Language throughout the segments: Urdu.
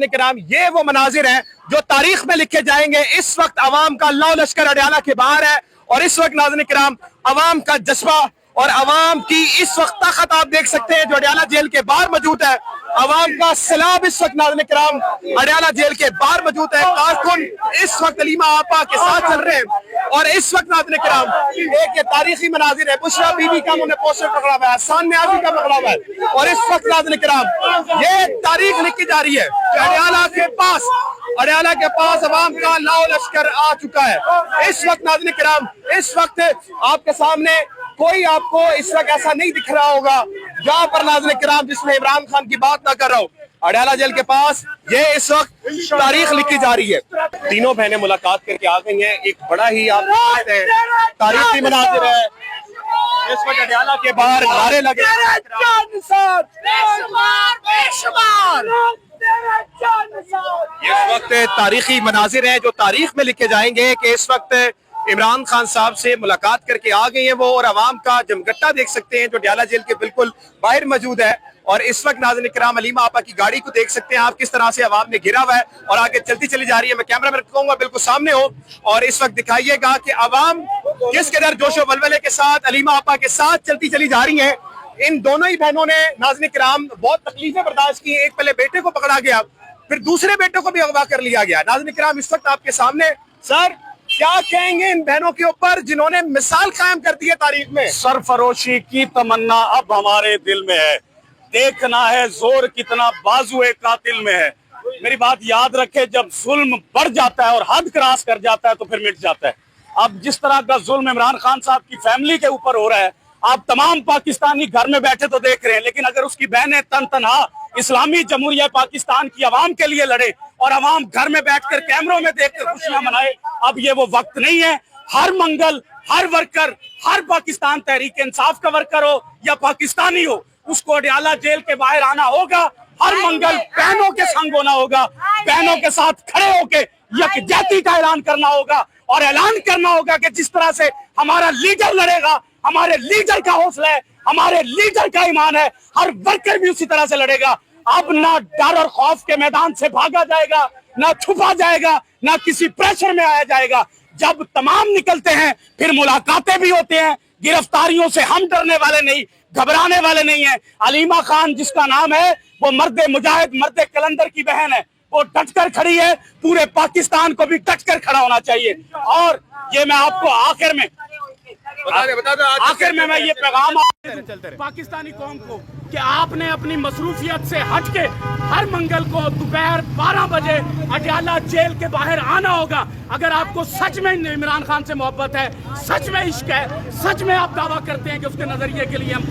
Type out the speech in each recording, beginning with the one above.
کرام یہ وہ مناظر ہیں جو تاریخ میں لکھے جائیں گے۔ اس وقت عوام کا لو لشکر اڈیالہ کے باہر ہے اور اس وقت ناظرین کرام عوام کا جذبہ اور عوام کی اس وقت طاقت آپ دیکھ سکتے ہیں جو اڈیالہ جیل کے باہر موجود ہے۔ عوام کا سیلاب اس وقت ناظرین کرام اڈیالہ جیل کے باہر موجود ہے۔ کارکن اس وقت علیمہ آپا کے ساتھ چل رہے ہیں اور اس وقت ناظرین کرام ایک یہ تاریخی مناظر ہے۔ بشرا بی بی کا انہوں نے پوسٹر پکڑا ہوا ہے، حسان نیازی کا پکڑا ہوا ہے اور اس وقت ناظرین کرام یہ تاریخ لکھی جا رہی ہے کہ اڈیالہ کے پاس عوام کا لاؤ لشکر آ چکا ہے۔ اس وقت ناظرین کرام اس وقت آپ کے سامنے کوئی آپ کو اس وقت ایسا نہیں دکھ رہا ہوگا جہاں پر ناظرین کرام جس میں عمران خان کی بات نہ کر رہا ہوں۔ اڈیالہ جیل کے پاس یہ اس وقت تاریخ لکھی جا رہی ہے۔ تینوں بہنیں ملاقات کر کے آ گئی ہیں۔ ایک بڑا ہی آپ دیکھتے ہیں تاریخی مناظر ہے۔ اس وقت اڈیالہ کے باہر نعرے لگے اس وقت تاریخی مناظر ہیں جو تاریخ میں لکھے جائیں گے کہ اس وقت عمران خان صاحب سے ملاقات کر کے آ گئی ہیں وہ اور عوام کا جمگٹا دیکھ سکتے ہیں جو اڈیالہ جیل کے بالکل باہر موجود ہے۔ اور اس وقت ناظرین کرام علیمہ آپا کی گاڑی کو دیکھ سکتے ہیں آپ کس طرح سے عوام نے گھرا ہوا ہے اور آگے چلتی چلی جا رہی ہے۔ میں کیمرہ مین کہوں گا بالکل سامنے ہو اور اس وقت دکھائیے گا کہ عوام کس قدر جوش و ولولے کے ساتھ علیمہ آپا کے ساتھ چلتی چلی جا رہی ہیں۔ ان دونوں ہی بہنوں نے ناظرین کرام بہت تکلیفیں برداشت کی۔ ایک پہلے بیٹے کو پکڑا گیا پھر دوسرے بیٹے کو بھی اغوا کر لیا گیا۔ ناظرین کرام اس وقت آپ کے سامنے سر کیا کہیں گے ان بہنوں کے اوپر جنہوں نے مثال قائم کر دی ہے تاریخ میں؟ سرفروشی کی تمنا اب ہمارے دل میں ہے، دیکھنا ہے زور کتنا بازوئے قاتل میں ہے۔ میری بات یاد رکھے، جب ظلم بڑھ جاتا ہے اور حد کراس کر جاتا ہے تو پھر مٹ جاتا ہے۔ اب جس طرح کا ظلم عمران خان صاحب کی فیملی کے اوپر ہو رہا ہے، آپ تمام پاکستانی گھر میں بیٹھے تو دیکھ رہے ہیں، لیکن اگر اس کی بہنیں تن تنہا اسلامی جمہوریہ پاکستان کی عوام کے لیے لڑے اور عوام گھر میں بیٹھ کر کیمروں میں دیکھ کر خوشیاں منائے، اب یہ وہ وقت نہیں ہے۔ ہر منگل، ہر ورکر، ہر پاکستان تحریک انصاف کا ورکر ہو یا پاکستانی ہو، اس کو اڈیالہ جیل کے باہر آنا ہوگا۔ ہر منگل بہنوں کے سنگ ہونا ہوگا، بہنوں کے ساتھ کھڑے ہو کے یکجہتی کا اعلان کرنا ہوگا اور اعلان کرنا ہوگا کہ جس طرح سے ہمارا لیڈر لڑے گا، ہمارے لیڈر کا حوصلہ ہے، ہمارے لیڈر کا ایمان ہے، ہر ورکر بھی اسی طرح سے لڑے گا۔ اب نہ ڈر اور خوف کے میدان سے بھاگا جائے گا، نہ چھپا جائے گا، نہ کسی پریشر میں آیا جائے گا۔ جب تمام نکلتے ہیں پھر ملاقاتیں بھی ہوتے ہیں۔ گرفتاریوں سے ہم ڈرنے والے نہیں، گھبرانے والے نہیں ہیں۔ علیمہ خان جس کا نام ہے وہ مرد مجاہد، مرد کلندر کی بہن ہے، وہ ڈٹ کر کھڑی ہے۔ پورے پاکستان کو بھی ڈٹ کر کھڑا ہونا چاہیے۔ اور یہ میں آپ کو آخر میں یہ پیغام پاکستانی قوم کو کہ آپ نے اپنی مصروفیت سے ہٹ کے ہر منگل کو دوپہر 12 بجے اڈیالہ جیل کے باہر آنا ہوگا۔ اگر آپ کو سچ میں عمران خان سے محبت ہے، سچ میں عشق ہے، سچ میں آپ دعویٰ کرتے ہیں کہ اس کے نظریے کے لیے ہم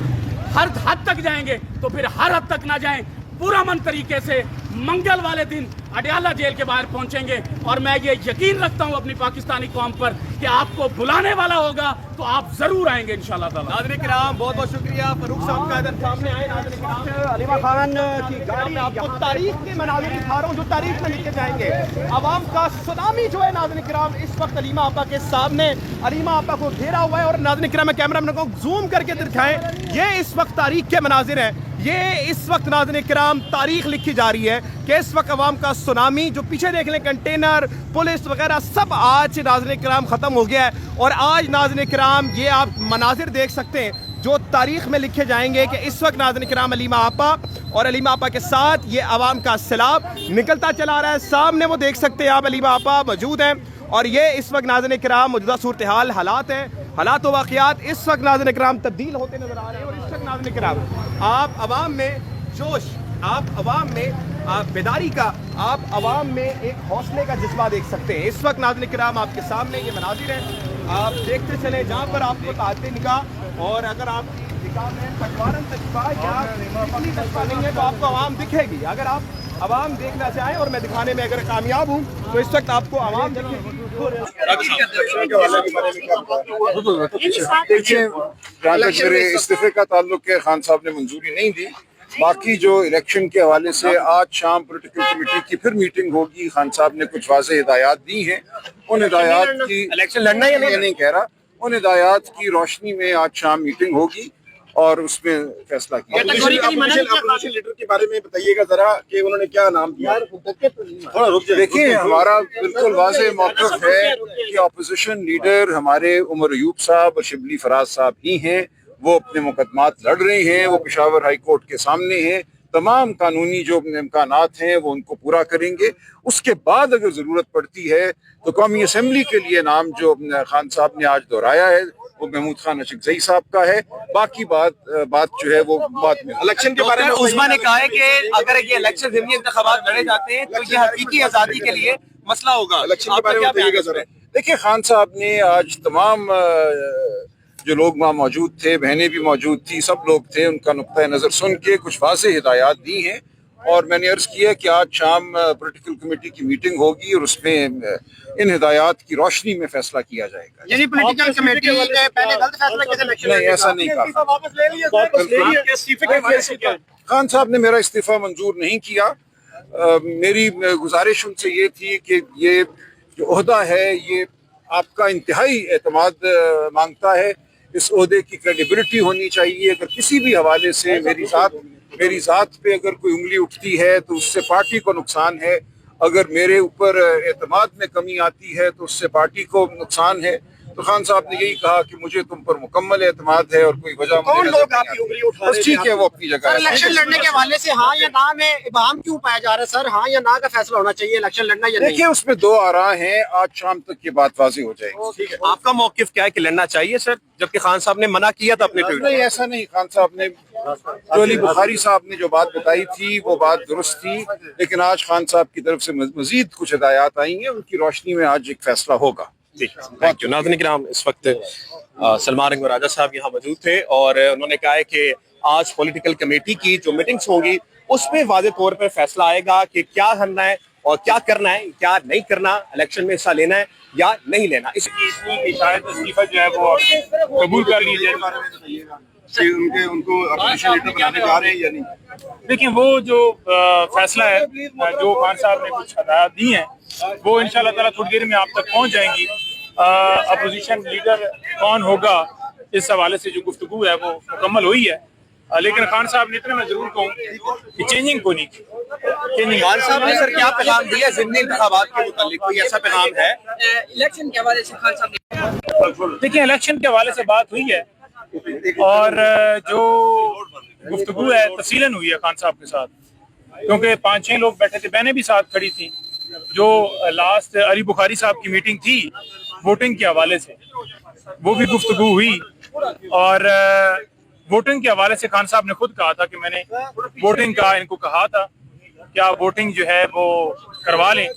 ہر حد تک جائیں گے، تو پھر ہر حد تک نہ جائیں، پرامن طریقے سے منگل والے دن اڈیالہ جیل کے باہر پہنچیں گے۔ اور میں یہ یقین رکھتا ہوں اپنی پاکستانی قوم پر کہ آپ کو بلانے والا ہوگا تو آپ ضرور آئیں گے انشاءاللہ تعالیٰ۔ ناظرین کرام بہت بہت شکریہ۔ فاروق صاحب کا ادھر سامنے آئے۔ ناظرین کرام علیمہ خان کی گاڑی آپ کو تاریخ کے مناظر دکھا رہا ہوں جو تاریخ میں لکھے جائیں گے۔ عوام کا سونامی جو ہے ناظرین کرام اس وقت علیمہ آپا کے سامنے، علیمہ آپا کو گھیرا ہوا ہے اور ناظرین کرام میں کیمرہ مین کو زوم کر کے دکھائیں، یہ اس وقت تاریخ کے مناظر ہیں۔ یہ اس وقت ناظرین کرام تاریخ لکھی جا رہی ہے کہ اس وقت عوام کا سونامی جو پیچھے دیکھ لیں کنٹینر، پولیس وغیرہ سب آج ناظرین کرام ختم ہو گیا ہے۔ اور آج ناظرین کرام یہ آپ مناظر دیکھ سکتے ہیں جو تاریخ میں لکھے جائیں گے کہ اس وقت ناظرین کرام علیمہ آپا اور علیمہ آپا کے ساتھ یہ عوام کا سیلاب نکلتا چلا رہا ہے۔ سامنے وہ دیکھ سکتے ہیں آپ علیمہ آپا موجود ہیں اور یہ اس وقت ناظرین کرام موجودہ صورتحال حالات ہیں، حالات و واقعات اس وقت ناظرین کرام تبدیل ہوتے نظر آ رہے ہیں۔ اور اس وقت ناظرین کرام آپ عوام میں جوش، آپ عوام میں بیداری کا، آپ عوام میں ایک حوصلے کا جذبہ دیکھ سکتے ہیں۔ اس وقت ناظرین کرام آپ کے سامنے یہ مناظر ہیں، آپ دیکھتے چلیں جہاں پر آپ کو تعدی نگاہ اور اگر آپ نگاہ میں پٹوارن تجربہ یا اتنی تجربہ نہیں ہے تو آپ کو عوام دکھے گی۔ اگر آپ عوام دیکھنا چاہیں اور میں دکھانے میں اگر کامیاب ہوں تو اس وقت آپ کو عوام دکھے گی۔ میرے استعفے کا تعلق ہے، خان صاحب نے منظوری نہیں دی۔ باقی جو الیکشن کے حوالے سے آج شام پولیٹیکل کمیٹی کی پھر میٹنگ ہوگی، خان صاحب نے کچھ واضح ہدایات دی ہیں، ان ہدایات کی الیکشن لڑنا یا نہیں کہہ رہا، ان ہدایات کی روشنی میں آج شام میٹنگ ہوگی اور اس میں فیصلہ کیا جائے گا۔ اپوزیشن لیڈر کے بارے میں بتائیے گا ذرا کہ انہوں نے کیا نام دیا۔ دیکھیں ہمارا بالکل واضح موقف ہے کہ اپوزیشن لیڈر ہمارے عمر ایوب صاحب اور شبلی فراز صاحب ہی ہیں، وہ اپنے مقدمات لڑ رہے ہیں، وہ پشاور ہائی کورٹ کے سامنے ہیں، تمام قانونی جو امکانات ہیں وہ ان کو پورا کریں گے۔ اس کے بعد اگر ضرورت پڑتی ہے تو قومی اسمبلی کے لیے نام جو خان صاحب نے آج دہرایا ہے وہ محمود خان اشکزئی صاحب کا ہے، باقی بات جو ہے وہ بعد میں۔ الیکشن کے بارے میں عثما نے کہا ہے کہ اگر یہ الیکشن ضمنی انتخابات لڑے جاتے ہیں تو یہ حقیقی آزادی کے لیے مسئلہ ہوگا۔ الیکشن کے بارے میں بتائیے گا ذرا۔ دیکھیں خان صاحب نے آج تمام جو لوگ وہاں موجود تھے، بہنیں بھی موجود تھی، سب لوگ تھے، ان کا نقطۂ نظر سن کے کچھ واضح ہدایات دی ہیں، اور میں نے عرض کیا کہ آج شام پولیٹیکل کمیٹی کی میٹنگ ہوگی اور اس میں ان ہدایات کی روشنی میں فیصلہ کیا جائے گا۔ یعنی پولیٹیکل کمیٹی نے پہلے غلط فیصلہ کیا تھا الیکشن؟ نہیں، ایسا نہیں کہا۔ خان صاحب نے میرا استعفیٰ منظور نہیں کیا۔ میری گزارش ان سے یہ تھی کہ یہ جو عہدہ ہے یہ آپ کا انتہائی اعتماد مانگتا ہے، اس عہدے کی کریڈیبلٹی ہونی چاہیے۔ اگر کسی بھی حوالے سے میری ذات پہ اگر کوئی انگلی اٹھتی ہے تو اس سے پارٹی کو نقصان ہے، اگر میرے اوپر اعتماد میں کمی آتی ہے تو اس سے پارٹی کو نقصان ہے۔ تو خان صاحب نے یہی کہا کہ مجھے تم پر مکمل اعتماد ہے اور کوئی وجہ کون لوگ آپ کی انگلی اٹھا رہے ہیں؟ بس ٹھیک ہے، وہ اپنی جگہ ہے۔ الیکشن لڑنے کے حوالے سے ہاں یا نہ میں ابہام کیوں پایا جا رہا ہے سر؟ ہاں یا نہ کا فیصلہ ہونا چاہیے، الیکشن لڑنا یا نہیں؟ دیکھیے اس میں دو آراء ہیں، آج شام تک یہ بات واضح ہو جائے گی۔ آپ کا موقف کیا ہے کہ لڑنا چاہیے سر، جبکہ خان صاحب نے منع کیا تھا اپنے ٹویٹ؟ نہیں، ایسا نہیں۔ خان صاحب نے جو علی بخاری صاحب نے جو بات بتائی تھی وہ بات درست تھی، لیکن آج خان صاحب کی طرف سے مزید کچھ ہدایات آئی ہیں، ان کی روشنی میں آج ایک فیصلہ ہوگا۔ Thank you. ناظرین کرام، اس وقت سلمان اکبر راجہ صاحب یہاں موجود تھے اور انہوں نے کہا ہے کہ آج پولیٹیکل کمیٹی کی جو میٹنگز ہوں گی اس میں واضح طور پر فیصلہ آئے گا کہ کیا کرنا ہے اور کیا کرنا ہے، کیا نہیں کرنا، الیکشن میں حصہ لینا ہے یا نہیں لینا۔ اس شاید استعفیٰ جو ہے وہ قبول کر لیجیے۔ ان کو اپوزیشن لیڈر بنانے جا رہے ہیں یا نہیں؟ دیکھیں وہ جو فیصلہ ہے، جو خان صاحب نے کچھ ہدایات دی ہیں وہ انشاءاللہ تعالیٰ تھوڑی دیر میں آپ تک پہنچ جائیں گی۔ اپوزیشن لیڈر کون ہوگا اس حوالے سے جو گفتگو ہے وہ مکمل ہوئی ہے، لیکن خان صاحب نے اتنا میں ضرور کہوں کہ چینجنگ کو نہیں کی۔ خان صاحب نے سر کیا پیغام دیا ضمنی انتخابات کے متعلق؟ کوئی ایسا پیغام ہے الیکشن کے حوالے سے خان صاحب نے؟ دیکھیں الیکشن کے حوالے سے بات ہوئی ہے اور جو گفتگو ہے تفصیلاً ہوئی ہے خان صاحب کے ساتھ، کیونکہ 5-6 لوگ بیٹھے تھے، بہنیں بھی ساتھ کھڑی تھیں۔ جو لاسٹ علی بخاری صاحب کی میٹنگ تھی ووٹنگ کے حوالے سے، وہ بھی گفتگو ہوئی، اور ووٹنگ کے حوالے سے خان صاحب نے خود کہا تھا کہ میں نے ووٹنگ کا ان کو کہا تھا کہ آپ ووٹنگ جو ہے وہ کروا لیں،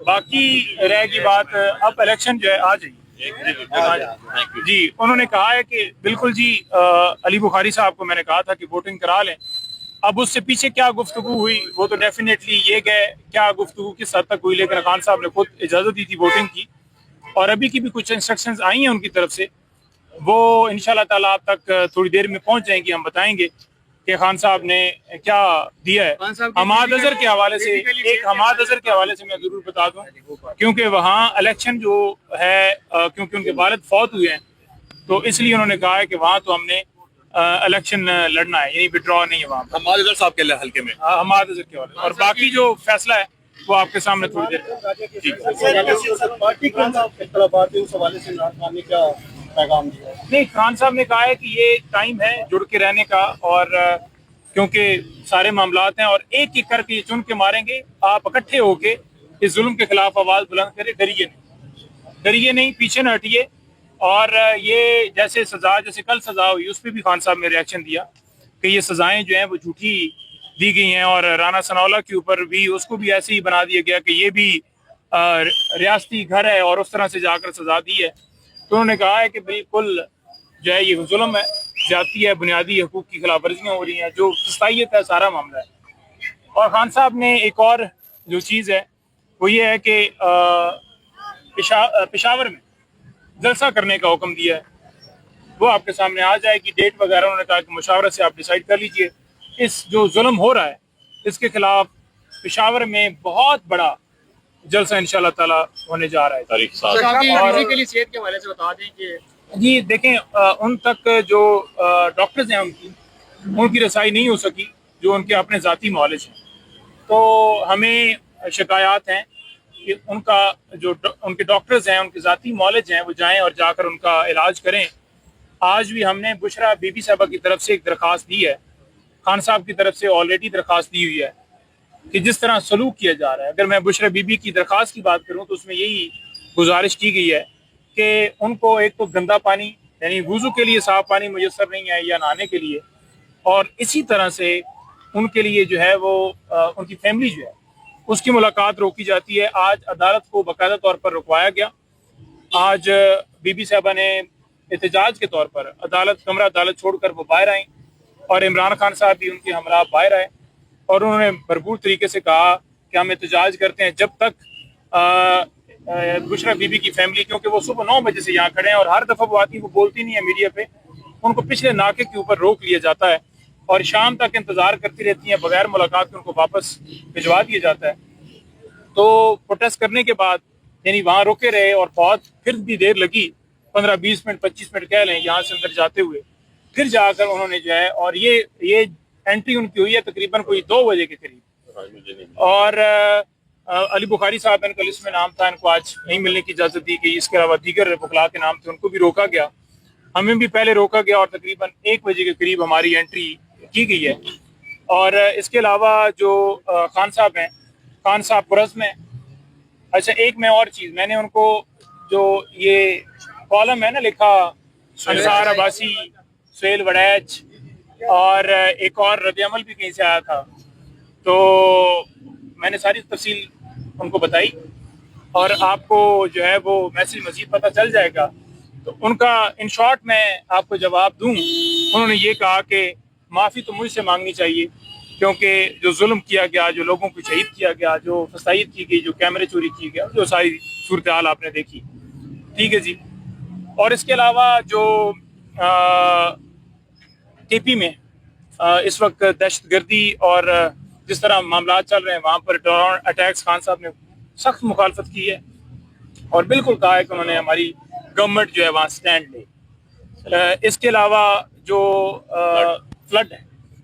باقی رہ گی بات اب الیکشن جو ہے آ جائے۔ جی انہوں نے کہا ہے کہ بالکل جی، علی بخاری صاحب کو میں نے کہا تھا کہ ووٹنگ کرا لیں، اب اس سے پیچھے کیا گفتگو ہوئی وہ تو ڈیفینیٹلی یہ گئے کیا گفتگو کس حد تک ہوئی، لیکن خان صاحب نے خود اجازت دی تھی ووٹنگ کی، اور ابھی کی بھی کچھ انسٹرکشنز آئی ہیں ان کی طرف سے، وہ انشاءاللہ تعالیٰ آپ تک تھوڑی دیر میں پہنچ جائیں گی، ہم بتائیں گے کہ خان صاحب نے کیا دیا ہے۔ حماد اظہر کے حوالے سے، ایک حماد اظہر کے حوالے سے میں ضرور بتا دوں، کیونکہ وہاں الیکشن جو ہے، کیونکہ ان کے والد فوت ہوئے ہیں تو اس لیے انہوں نے کہا ہے کہ وہاں تو ہم نے الیکشن لڑنا ہے، یعنی وڈرا نہیں ہے وہاں۔ حماد اظہر صاحب کے حلقے میں حماد اظہر کے حوالے، اور باقی جو فیصلہ ہے وہ آپ کے سامنے تھوڑی دیر۔ نہیں، خان صاحب نے کہا ہے کہ یہ ٹائم ہے جڑ کے رہنے کا، اور کیونکہ سارے معاملات ہیں اور ایک ایک کر کے چن کے ماریں گے، آپ اکٹھے ہو کے اس ظلم کے خلاف آواز بلند کریں، ڈریے نہیں، پیچھے نہ ہٹیے، اور یہ جیسے سزا، جیسے کل سزا ہوئی اس پہ بھی خان صاحب نے ریاکشن دیا کہ یہ سزائیں جو ہیں وہ جھوٹی دی گئی ہیں، اور رانا ثناءاللہ کے اوپر بھی اس کو بھی ایسے ہی بنا دیا گیا کہ یہ بھی ریاستی گھر ہے اور اس طرح سے جا کر سزا دی ہے۔ تو انہوں نے کہا ہے کہ بالکل جو ہے یہ ظلم ہے، زیادتی ہے، بنیادی حقوق کی خلاف ورزیاں ہو رہی ہیں، جو فسطائیت ہے سارا معاملہ ہے۔ اور خان صاحب نے ایک اور جو چیز ہے وہ یہ ہے کہ پشاور میں جلسہ کرنے کا حکم دیا ہے، وہ آپ کے سامنے آ جائے گی ڈیٹ وغیرہ، انہوں نے کہا کہ مشاورت سے آپ ڈیسائیڈ کر لیجئے۔ اس جو ظلم ہو رہا ہے اس کے خلاف پشاور میں بہت بڑا جلسہ انشاءاللہ تعالی ہونے جا رہا ہے۔ کے لیے صحت کے حوالے سے بتا دیں کہ جی دیکھیں ان تک جو ڈاکٹرز ہیں ان کی رسائی نہیں ہو سکی جو ان کے اپنے ذاتی معالج ہیں. تو ہمیں شکایات ہیں کہ ان کا جو ان کے ڈاکٹرز ہیں ان کے ذاتی معالج ہیں وہ جائیں اور جا کر ان کا علاج کریں. آج بھی ہم نے بشرا بی بی صاحبہ کی طرف سے ایک درخواست دی ہے, خان صاحب کی طرف سے آلریڈی درخواست دی ہوئی ہے کہ جس طرح سلوک کیا جا رہا ہے, اگر میں بشرا بی بی کی درخواست کی بات کروں تو اس میں یہی گزارش کی گئی ہے کہ ان کو ایک تو گندا پانی یعنی وضو کے لیے صاف پانی میسر نہیں ہے یا نہانے کے لیے, اور اسی طرح سے ان کے لیے جو ہے وہ ان کی فیملی جو ہے اس کی ملاقات روکی جاتی ہے. آج عدالت کو باقاعدہ طور پر رکوایا گیا. آج بی بی صاحبہ نے احتجاج کے طور پر کمرہ عدالت چھوڑ کر وہ باہر آئیں, اور عمران خان صاحب بھی ان کے ہمراہ باہر آئے, اور انہوں نے بھرپور طریقے سے کہا کہ ہم احتجاج کرتے ہیں جب تک بشرا بی بی کی فیملی, کیونکہ وہ صبح 9 بجے سے یہاں کھڑے ہیں اور ہر دفعہ وہ آتی وہ بولتی نہیں ہے میڈیا پہ, ان کو پچھلے ناکے کے اوپر روک لیا جاتا ہے اور شام تک انتظار کرتی رہتی ہیں, بغیر ملاقات کے ان کو واپس بھجوا دیا جاتا ہے. تو پروٹیسٹ کرنے کے بعد یعنی وہاں روکے رہے اور بہت پھر بھی دیر لگی, 15-20 منٹ 25 منٹ کہہ لیں یہاں سے اندر جاتے ہوئے, پھر جا کر انہوں نے جو ہے, اور یہ انٹری ان کی ہوئی ہے تقریباً کوئی 2 بجے کے قریب, اور علی بخاری صاحب ان کا لسٹ میں نام تھا, ان کو آج نہیں ملنے کی اجازت دی گئی. اس کے علاوہ دیگر وکلاء کے نام تھے, ان کو بھی روکا گیا, ہمیں بھی پہلے روکا گیا اور تقریباً 1 بجے کے قریب ہماری انٹری کی گئی ہے. اور اس کے علاوہ جو خان صاحب ہیں, خان صاحب پرز میں اچھا ایک میں اور چیز میں نے ان کو جو یہ کالم ہے نا لکھا انصار عباسی, سہیل وڑیچ اور ایک اور رد عمل بھی کہیں سے آیا تھا, تو میں نے ساری تفصیل ان کو بتائی اور آپ کو جو ہے وہ میسج مزید پتہ چل جائے گا. تو ان کا ان شارٹ میں آپ کو جواب دوں, انہوں نے یہ کہا کہ معافی تو مجھ سے مانگنی چاہیے کیونکہ جو ظلم کیا گیا, جو لوگوں کو شہید کیا گیا, جو فسائد کی گئی, جو کیمرے چوری کی گیا, جو ساری صورتحال آپ نے دیکھی, ٹھیک ہے جی. اور اس کے علاوہ جو کے پی میں اس وقت دہشت گردی اور جس طرح معاملات چل رہے ہیں وہاں پر ڈرون اٹیکس, خان صاحب نے سخت مخالفت کی ہے اور بالکل کہا ہے کہ انہوں نے ہماری گورنمنٹ جو ہے وہاں سٹینڈ لے. اس کے علاوہ جو فلڈ ہے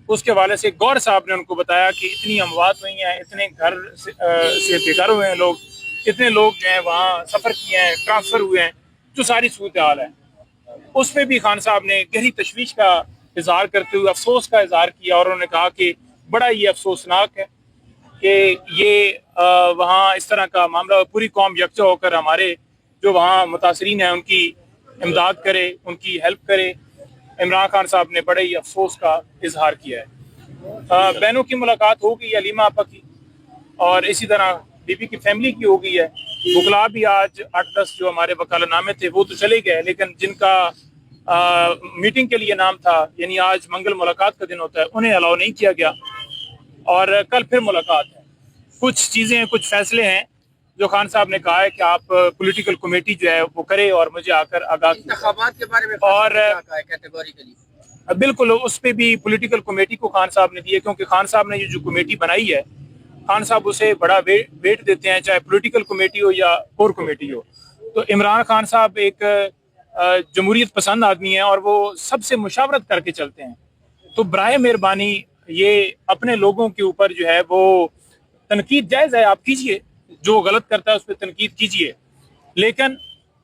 اس کے حوالے سے گور صاحب نے ان کو بتایا کہ اتنی اموات ہوئی ہیں, اتنے گھر سے بے گھر ہوئے ہیں لوگ, اتنے لوگ جو ہیں وہاں سفر کیے ہیں, ٹرانسفر ہوئے ہیں, جو ساری صورتحال ہے اس میں بھی خان صاحب نے گہری تشویش کا اظہار کرتے ہوئے افسوس کا اظہار کیا, اور انہوں نے کہا کہ بڑا یہ افسوسناک ہے کہ یہ وہاں اس طرح کا معاملہ, پوری قوم یکجا ہو کر ہمارے جو وہاں متاثرین ہیں ان کی امداد کرے, ان کی ہیلپ کرے. عمران خان صاحب نے بڑے ہی افسوس کا اظہار کیا ہے. بہنوں کی ملاقات ہو گئی, علیمہ آپا کی, اور اسی طرح بی بی کی فیملی کی ہو گئی ہے. وکلاء بھی آج 8-10 جو ہمارے وکالہ نامے تھے وہ تو چلے گئے, لیکن جن کا میٹنگ کے لیے نام تھا یعنی آج منگل ملاقات کا دن ہوتا ہے, انہیں الاؤ نہیں کیا گیا, اور کل پھر ملاقات ہے. کچھ چیزیں, کچھ فیصلے ہیں جو خان صاحب نے کہا ہے کہ آپ پولیٹیکل کمیٹی جو ہے وہ کرے اور مجھے آ کر آگاہ انتخابات کے بارے میں اور کیٹیگوریکلی بالکل اس پہ بھی پولیٹیکل کمیٹی کو خان صاحب نے دی ہے, کیونکہ خان صاحب نے یہ جو کمیٹی بنائی ہے خان صاحب اسے بڑا ویٹ دیتے ہیں, چاہے پولیٹیکل کمیٹی ہو یا کور کمیٹی ہو. تو عمران خان صاحب ایک جمہوریت پسند آدمی ہیں اور وہ سب سے مشاورت کر کے چلتے ہیں. تو برائے مہربانی یہ اپنے لوگوں کے اوپر جو ہے وہ تنقید جائز ہے, آپ کیجئے, جو غلط کرتا ہے اس پہ تنقید کیجئے, لیکن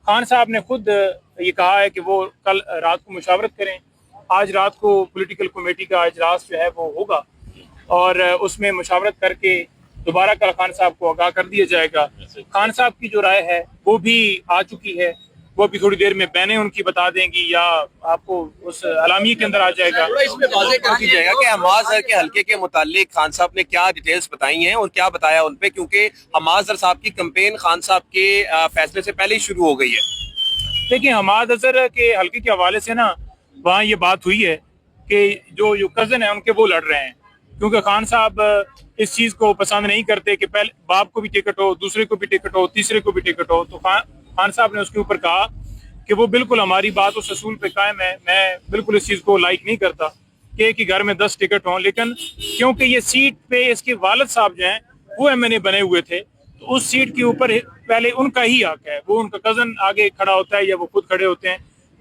خان صاحب نے خود یہ کہا ہے کہ وہ کل رات کو مشاورت کریں. آج رات کو پولیٹیکل کمیٹی کا اجلاس جو ہے وہ ہوگا اور اس میں مشاورت کر کے دوبارہ کل خان صاحب کو آگاہ کر دیا جائے گا. خان صاحب کی جو رائے ہے وہ بھی آ چکی ہے, وہ بھی تھوڑی دیر میں بہنیں ان کی بتا دیں گی یا آپ کو اس اعلامیے کے اندر آ جائے گا. اس میں واضح کر دی جائے گا کہ حماس کے حلقے کے متعلق خان صاحب نے کیا ڈیٹیلز بتائی ہیں اور کیا بتایا ان پہ, کیونکہ حماس صاحب کی کمپین خان صاحب کے فیصلے سے پہلے ہی شروع ہو گئی ہے. دیکھیں حماد اظہر کے حلقے کے حوالے سے نا وہاں یہ بات ہوئی ہے کہ جو کزن ہیں ان کے وہ لڑ رہے ہیں, کیونکہ خان صاحب اس چیز کو پسند نہیں کرتے کہ پہلے باپ کو بھی ٹکٹ ہو, دوسرے کو بھی ٹکٹ ہو, تیسرے کو بھی ٹکٹ ہو. تو خان صاحب نے اس کے اوپر کہا کہ وہ بالکل ہماری بات اس اصول پہ قائم ہے, میں بالکل اس چیز کو لائک نہیں کرتا کہ ایک ہی گھر میں 10 ٹکٹ ہوں, لیکن کیونکہ یہ سیٹ پہ اس کے والد صاحب جو ہیں وہ MNA بنے ہوئے تھے تو اس سیٹ کے اوپر پہلے ان کا ہی حق ہے, وہ ان کا کزن آگے کھڑا ہوتا ہے یا وہ خود کھڑے ہوتے ہیں.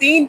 3